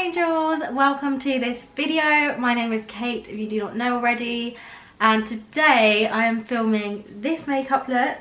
angels, welcome to this video. My name is Kate, if you do not know already, and today I am filming this makeup look.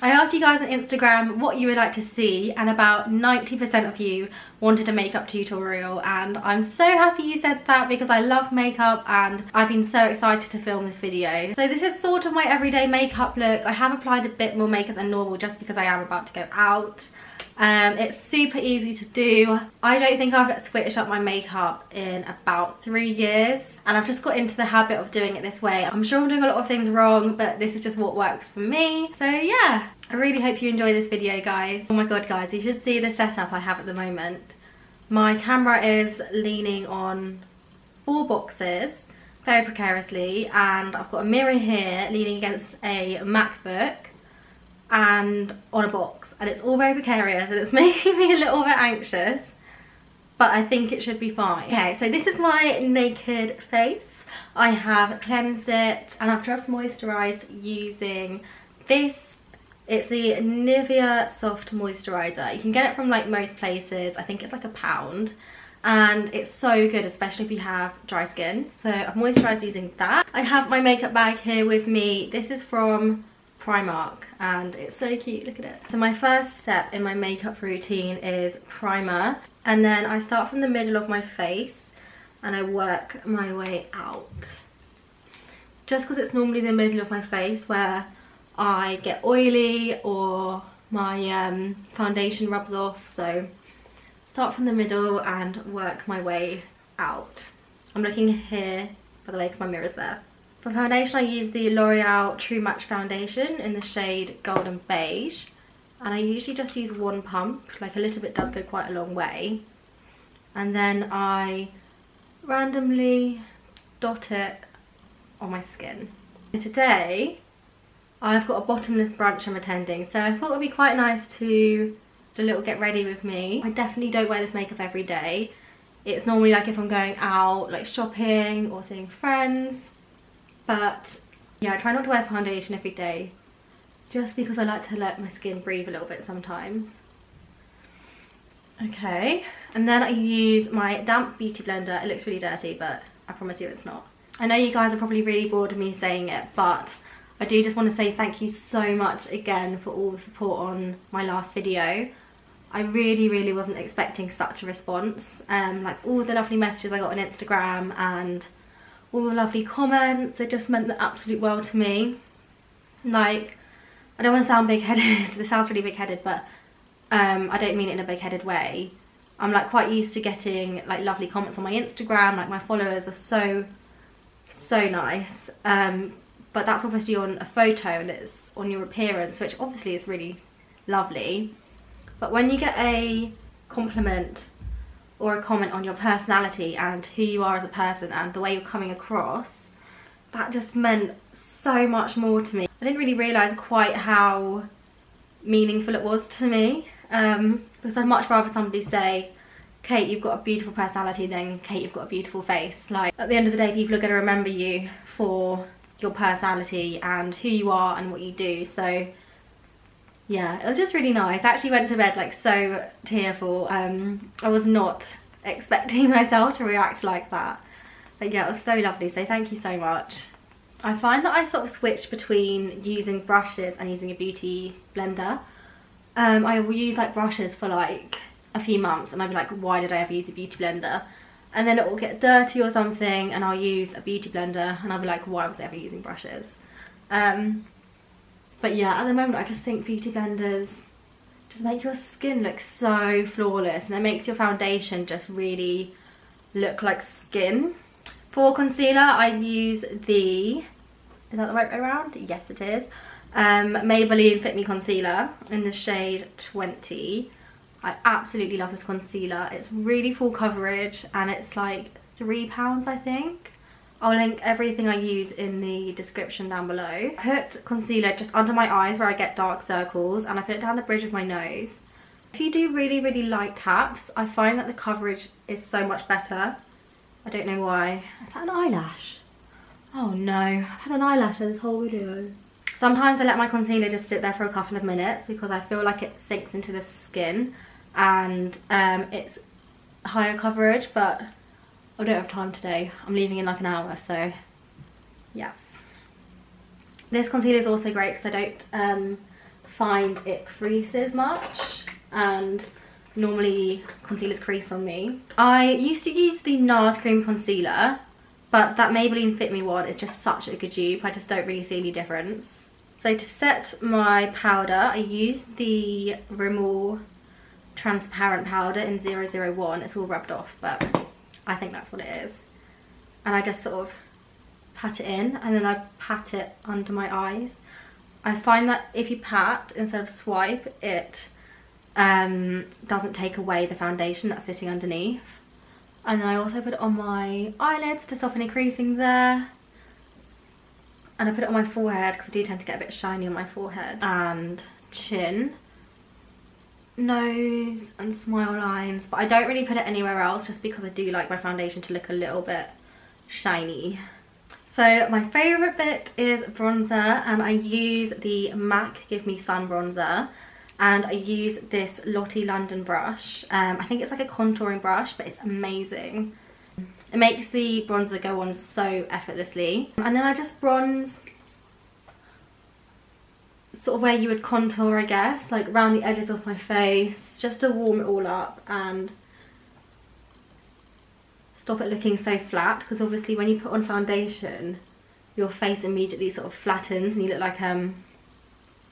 I asked you guys on Instagram what you would like to see, and about 90% of you wanted a makeup tutorial, and I'm so happy you said that because I love makeup and I've been so excited to film this video. So this is sort of my everyday makeup look. I have applied a bit more makeup than normal just because I am about to go out. It's super easy to do. I don't think I've switched up my makeup in about 3 years, and I've just got into the habit of doing it this way. I'm sure I'm doing a lot of things wrong, but this is just what works for me. So yeah, I really hope you enjoy this video, guys. Oh my god, guys, you should see the setup I have at the moment. My camera is leaning on 4 boxes very precariously, and I've got a mirror here leaning against a MacBook and on a box, and it's all very precarious and it's making me a little bit anxious, but I think it should be fine. Okay, so this is my naked face. I have cleansed it and I've just moisturized using this. It's the Nivea Soft Moisturizer. You can get it from like most places. I think it's like £1, and it's so good, especially if you have dry skin. So I've moisturized using that. I have my makeup bag here with me. This is from Primark and it's so cute, look at it. So my first step in my makeup routine is primer, and then I start from the middle of my face and I work my way out. Just because it's normally the middle of my face where I get oily or my foundation rubs off, so start from the middle and work my way out. I'm looking here, by the way, because my mirror's there. For foundation, I use the L'Oreal True Match foundation in the shade Golden Beige, and I usually just use 1 pump, like a little bit does go quite a long way, and then I randomly dot it on my skin. Today I've got a bottomless brunch I'm attending, so I thought it would be quite nice to do a little get ready with me. I definitely don't wear this makeup every day. It's normally like if I'm going out, like shopping or seeing friends. But yeah, I try not to wear foundation every day just because I like to let my skin breathe a little bit sometimes. Okay, and then I use my damp beauty blender. It looks really dirty, but I promise you it's not. I know you guys are probably really bored of me saying it, but I do just want to say thank you so much again for all the support on my last video. I really wasn't expecting such a response. Like all the lovely messages I got on Instagram and all the lovely comments, it just meant the absolute world to me. Like, I don't want to sound big-headed, this sounds really big-headed, but I don't mean it in a big-headed way. I'm like quite used to getting like lovely comments on my Instagram, like my followers are so nice. But that's obviously on a photo and it's on your appearance, which obviously is really lovely. But when you get a compliment or a comment on your personality and who you are as a person and the way you're coming across, that just meant so much more to me. I didn't really realise quite how meaningful it was to me, because I'd much rather somebody say, Kate, you've got a beautiful personality, than Kate, you've got a beautiful face. Like, at the end of the day, people are going to remember you for your personality and who you are and what you do. So yeah, it was just really nice. I actually went to bed like so tearful. I was not expecting myself to react like that, but yeah, it was so lovely, so thank you so much. I find that I sort of switch between using brushes and using a beauty blender. I will use like brushes for like a few months and I'll be like, why did I ever use a beauty blender? And then it will get dirty or something and I'll use a beauty blender and I'll be like, why was I ever using brushes? But yeah, at the moment I just think beauty blenders just make your skin look so flawless, and it makes your foundation just really look like skin. For concealer, I use the, is that the right way around? Yes it is. Maybelline Fit Me Concealer in the shade 20. I absolutely love this concealer. It's really full coverage and it's like £3 I think. I'll link everything I use in the description down below. I put concealer just under my eyes where I get dark circles, and I put it down the bridge of my nose. If you do really light taps, I find that the coverage is so much better. I don't know why. Is that an eyelash? Oh no, I've had an eyelash in this whole video. Sometimes I let my concealer just sit there for a couple of minutes because I feel like it sinks into the skin and it's higher coverage, but I don't have time today. I'm leaving in like an hour, so yes. This concealer is also great because I don't find it creases much, and normally concealers crease on me. I used to use the NARS cream concealer, but that Maybelline Fit Me one is just such a good dupe. I just don't really see any difference. So to set my powder, I use the Rimmel transparent powder in 001. It's all rubbed off, but I think that's what it is. And I just sort of pat it in, and then I pat it under my eyes. I find that if you pat instead of swipe, it doesn't take away the foundation that's sitting underneath. And then I also put it on my eyelids to soften any creasing there. And I put it on my forehead because I do tend to get a bit shiny on my forehead. And chin, nose and smile lines. But I don't really put it anywhere else just because I do like my foundation to look a little bit shiny. So my favourite bit is bronzer, and I use the MAC Give Me Sun bronzer. And I use this Lottie London brush. I think it's like a contouring brush, but it's amazing. It makes the bronzer go on so effortlessly. And then I just bronze sort of where you would contour, I guess, like around the edges of my face, just to warm it all up and stop it looking so flat, because obviously when you put on foundation, your face immediately sort of flattens and you look like a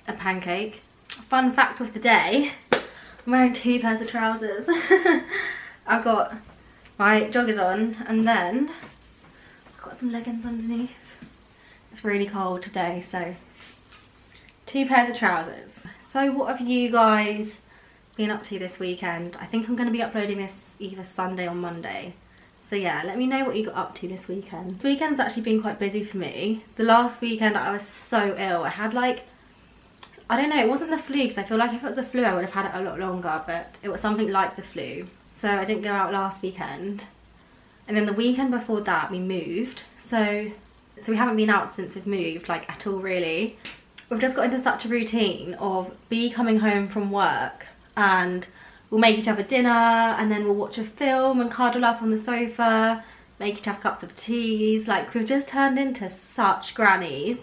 pancake. Fun fact of the day, I'm wearing 2 pairs of trousers. I've got my joggers on, and then I've got some leggings underneath. It's really cold today, so 2 pairs of trousers. So what have you guys been up to this weekend? I think I'm going to be uploading this either Sunday or Monday. So yeah, let me know what you got up to this weekend. This weekend's actually been quite busy for me. The last weekend I was so ill. I had like, I don't know, it wasn't the flu, because I feel like if it was the flu I would have had it a lot longer, but it was something like the flu. So I didn't go out last weekend. And then the weekend before that we moved. So we haven't been out since we've moved, like at all really. We've just got into such a routine of B coming home from work and we'll make each other dinner, and then we'll watch a film and cuddle up on the sofa, make each other cups of teas. Like, we've just turned into such grannies.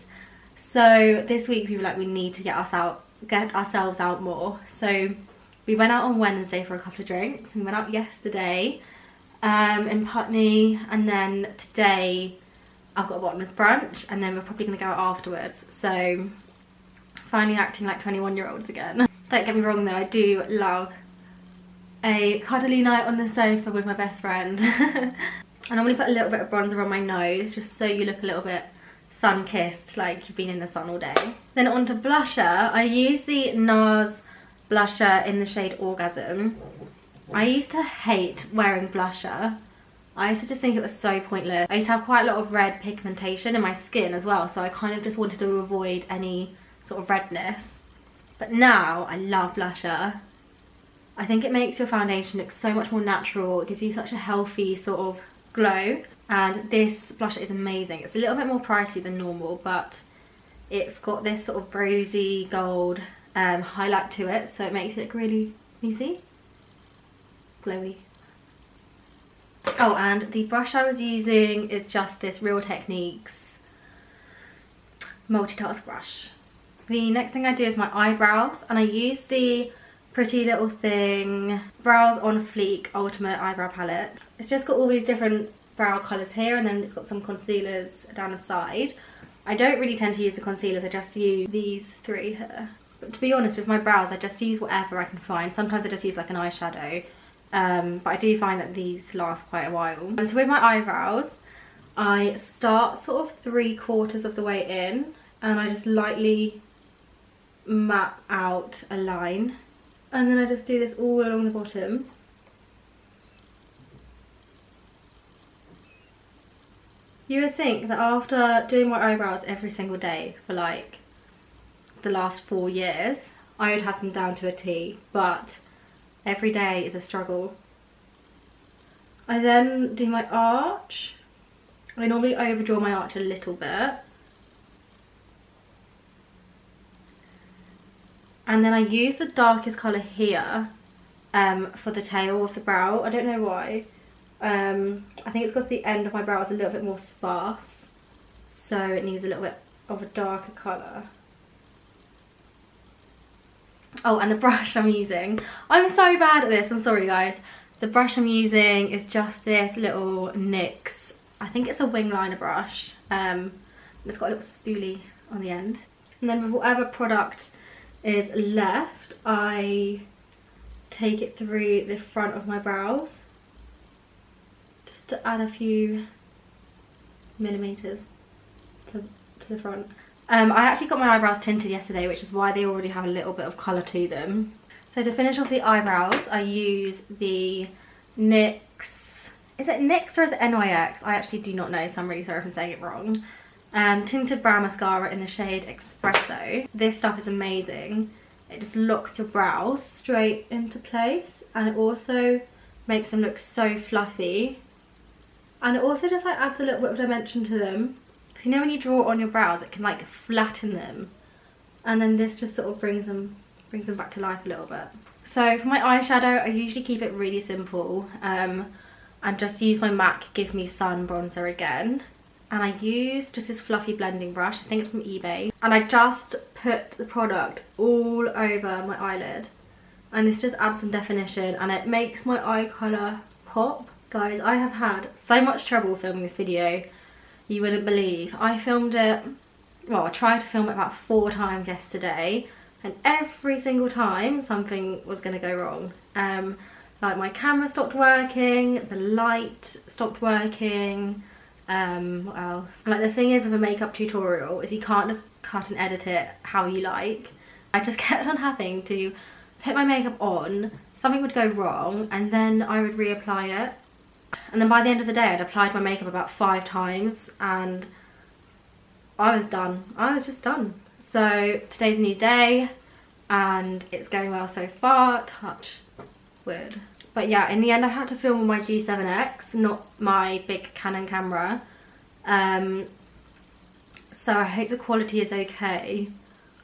So this week we were like, we need to get ourselves out more. So we went out on Wednesday for a couple of drinks. We went out yesterday in Putney, and then today I've got a bottomless brunch, and then we're probably going to go out afterwards. So finally acting like 21-year-olds again. Don't get me wrong though, I do love a cuddly night on the sofa with my best friend. And I'm going to put a little bit of bronzer on my nose just so you look a little bit sun-kissed, like you've been in the sun all day. Then onto blusher. I use the NARS blusher in the shade Orgasm. I used to hate wearing blusher. I used to just think it was so pointless. I used to have quite a lot of red pigmentation in my skin as well, so I kind of just wanted to avoid any sort of redness. But now I love blusher. I think it makes your foundation look so much more natural. It gives you such a healthy sort of glow. And this blusher is amazing. It's a little bit more pricey than normal, but it's got this sort of rosy gold highlight to it, so it makes it look really easy, glowy. Oh, and the brush I was using is just this Real Techniques multitask brush. The next thing I do is my eyebrows, and I use the Pretty Little Thing Brows on Fleek Ultimate Eyebrow Palette. It's just got all these different brow colours here, and then it's got some concealers down the side. I don't really tend to use the concealers, I just use these 3 here. But to be honest, with my brows I just use whatever I can find. Sometimes I just use like an eyeshadow, but I do find that these last quite a while. So with my eyebrows, I start sort of 3/4 of the way in, and I just lightly map out a line, and then I just do this all along the bottom. You would think that after doing my eyebrows every single day for like the last 4 years, I would have them down to a T, but every day is a struggle. I then do my arch. I normally overdraw my arch a little bit. And then I use the darkest colour here for the tail of the brow. I don't know why. I think it's because the end of my brow is a little bit more sparse, so it needs a little bit of a darker colour. Oh, and the brush I'm using, I'm so bad at this, I'm sorry guys. The brush I'm using is just this little NYX, I think it's a wing liner brush. It's got a little spoolie on the end. And then with whatever product is left, I take it through the front of my brows, just to add a few millimeters to the front. I actually got my eyebrows tinted yesterday, which is why they already have a little bit of colour to them. So to finish off the eyebrows, I use the NYX, is it NYX or is it NYX? I actually do not know, so I'm really sorry if I'm saying it wrong. Tinted brow mascara in the shade Espresso. This stuff is amazing. It just locks your brows straight into place, and it also makes them look so fluffy. And it also just like adds a little bit of dimension to them. Because you know when you draw on your brows, it can like flatten them, and then this just sort of brings them back to life a little bit. So for my eyeshadow, I usually keep it really simple, and just use my MAC Give Me Sun bronzer again. And I use just this fluffy blending brush, I think it's from eBay, and I just put the product all over my eyelid, and this just adds some definition and it makes my eye colour pop. Guys, I have had so much trouble filming this video, you wouldn't believe. I filmed it, well, I tried to film it about 4 times yesterday, and every single time something was going to go wrong. Like my camera stopped working, the light stopped working, what else? Like the thing is with a makeup tutorial is you can't just cut and edit it how you like. I just kept on having to put my makeup on, something would go wrong, and then I would reapply it. And then by the end of the day, I'd applied my makeup about 5 times and I was done. I was just done. So today's a new day and it's going well so far, touch wood. But yeah, in the end I had to film on my G7X, not my big Canon camera. So I hope the quality is okay.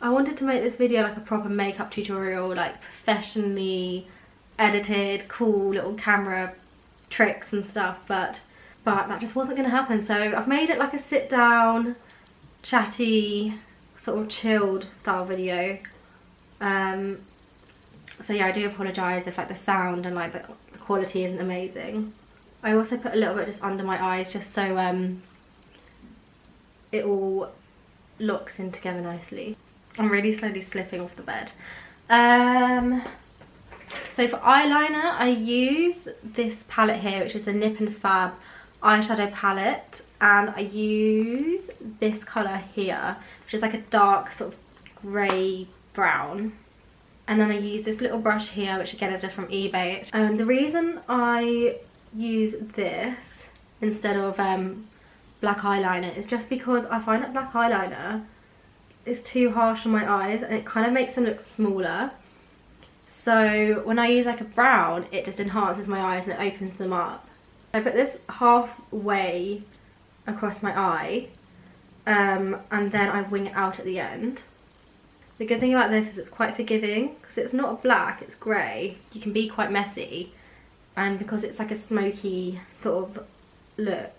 I wanted to make this video like a proper makeup tutorial, like professionally edited, cool little camera tricks and stuff, but that just wasn't going to happen. So I've made it like a sit down, chatty, sort of chilled style video. So yeah, I do apologise if like the sound and like the quality isn't amazing. I also put a little bit just under my eyes just so it all locks in together nicely. I'm really slowly slipping off the bed. So for eyeliner, I use this palette here, which is a Nip and Fab eyeshadow palette, and I use this colour here, which is like a dark sort of grey brown. And then I use this little brush here, which again is just from eBay. And the reason I use this instead of black eyeliner is just because I find that black eyeliner is too harsh on my eyes and it kind of makes them look smaller. So when I use like a brown, it just enhances my eyes and it opens them up. I put this halfway across my eye, and then I wing it out at the end. The good thing about this is it's quite forgiving because it's not black, it's grey. You can be quite messy, and because it's like a smoky sort of look,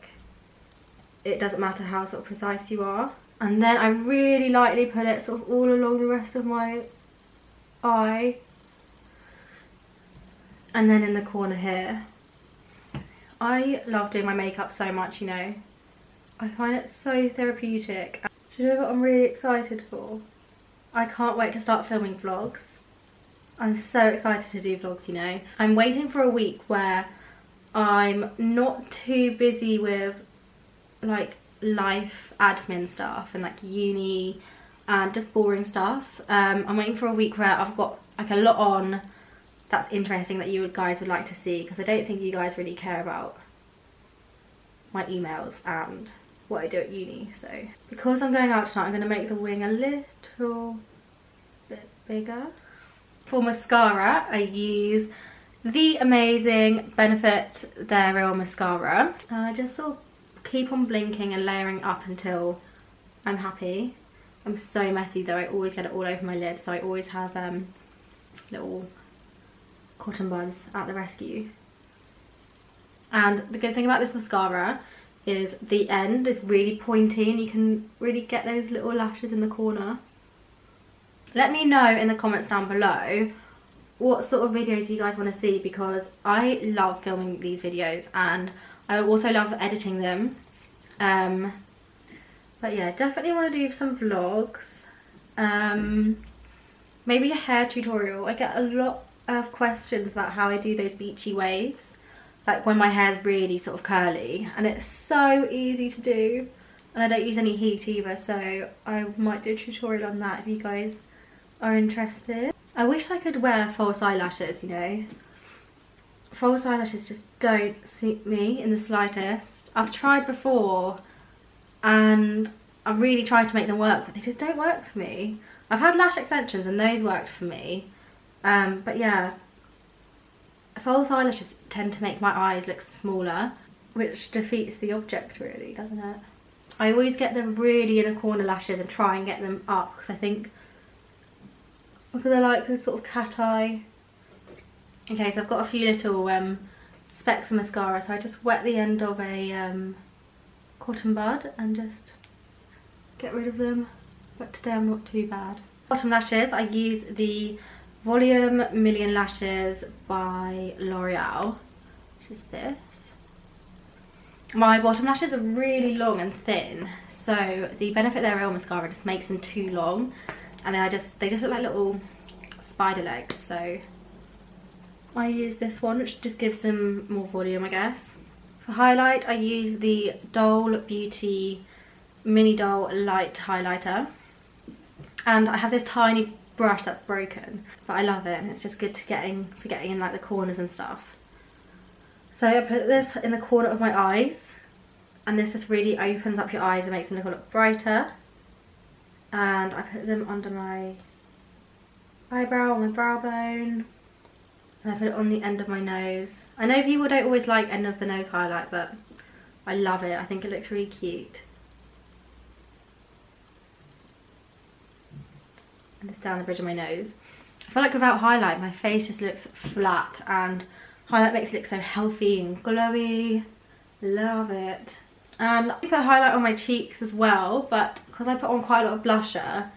it doesn't matter how sort of precise you are. And then I really lightly put it sort of all along the rest of my eye, and then in the corner here. I love doing my makeup so much, you know. I find it so therapeutic. Do you know what I'm really excited for? I can't wait to start filming vlogs. I'm so excited to do vlogs, you know. I'm waiting for a week where I'm not too busy with like life admin stuff and like uni and just boring stuff. I'm waiting for a week where I've got like a lot on that's interesting that you guys would like to see, because I don't think you guys really care about my emails and what I do at uni. So because I'm going out tonight, I'm going to make the wing a little bit bigger. For mascara, I use the amazing Benefit They're Real mascara. I just sort of keep on blinking and layering up until I'm happy. I'm so messy though, I always get it all over my lid, so I always have little cotton buds at the rescue. And the good thing about this mascara is the end is really pointy and you can really get those little lashes in the corner. Let me know in the comments down below what sort of videos you guys want to see, because I love filming these videos and I also love editing them. But yeah, definitely want to do some vlogs. Maybe a hair tutorial. I get a lot of questions about how I do those beachy waves, like when my hair's really sort of curly, and it's so easy to do and I don't use any heat either, so I might do a tutorial on that if you guys are interested. I wish I could wear false eyelashes, you know. False eyelashes just don't suit me in the slightest. I've tried before and I really tried to make them work, but they just don't work for me. I've had lash extensions and those worked for me, but yeah, false eyelashes tend to make my eyes look smaller, which defeats the object really, doesn't it? I always get them really inner corner lashes and try and get them up, because I think, because I like the sort of cat eye. Okay, so I've got a few little specks of mascara, so I just wet the end of a cotton bud and just get rid of them, but today I'm not too bad. Bottom lashes, I use the Volume Million Lashes by L'Oreal, which is this. My bottom lashes are really long and thin, so the Benefit Their Real mascara just makes them too long, and they just look like little spider legs, so I use this one, which just gives them more volume, I guess. For highlight, I use the Dole Beauty Mini Doll Light Highlighter, and I have this tiny brush that's broken, but I love it and it's just good for getting in like the corners and stuff. So I put this in the corner of my eyes, and this just really opens up your eyes and makes them look a lot brighter. And I put them under my eyebrow, my brow bone, and I put it on the end of my nose. I know people don't always like end of the nose highlight, but I love it. I think it looks really cute. And it's down the bridge of my nose. I feel like without highlight my face just looks flat, and highlight makes it look so healthy and glowy. Love it. And I put highlight on my cheeks as well, but because I put on quite a lot of blusher,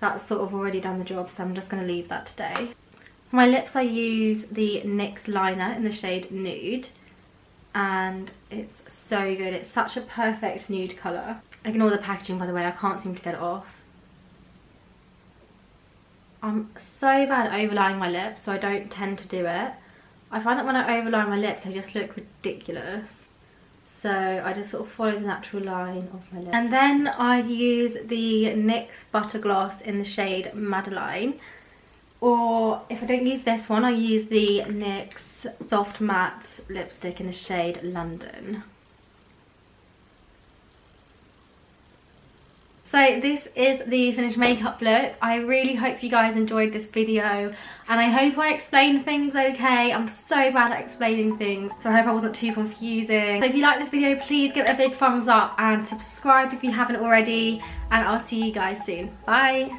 that's sort of already done the job, so I'm just going to leave that today. For my lips, I use the NYX liner in the shade Nude, and it's so good. It's such a perfect nude colour. Ignore the packaging, by the way, I can't seem to get it off. I'm so bad at overlining my lips, so I don't tend to do it. I find that when I overline my lips, they just look ridiculous. So I just sort of follow the natural line of my lips. And then I use the NYX Butter Gloss in the shade Madeline. Or if I don't use this one, I use the NYX Soft Matte lipstick in the shade London. So this is the finished makeup look. I really hope you guys enjoyed this video, and I hope I explained things okay. I'm so bad at explaining things, so I hope I wasn't too confusing. So if you like this video, please give it a big thumbs up and subscribe if you haven't already, and I'll see you guys soon. Bye!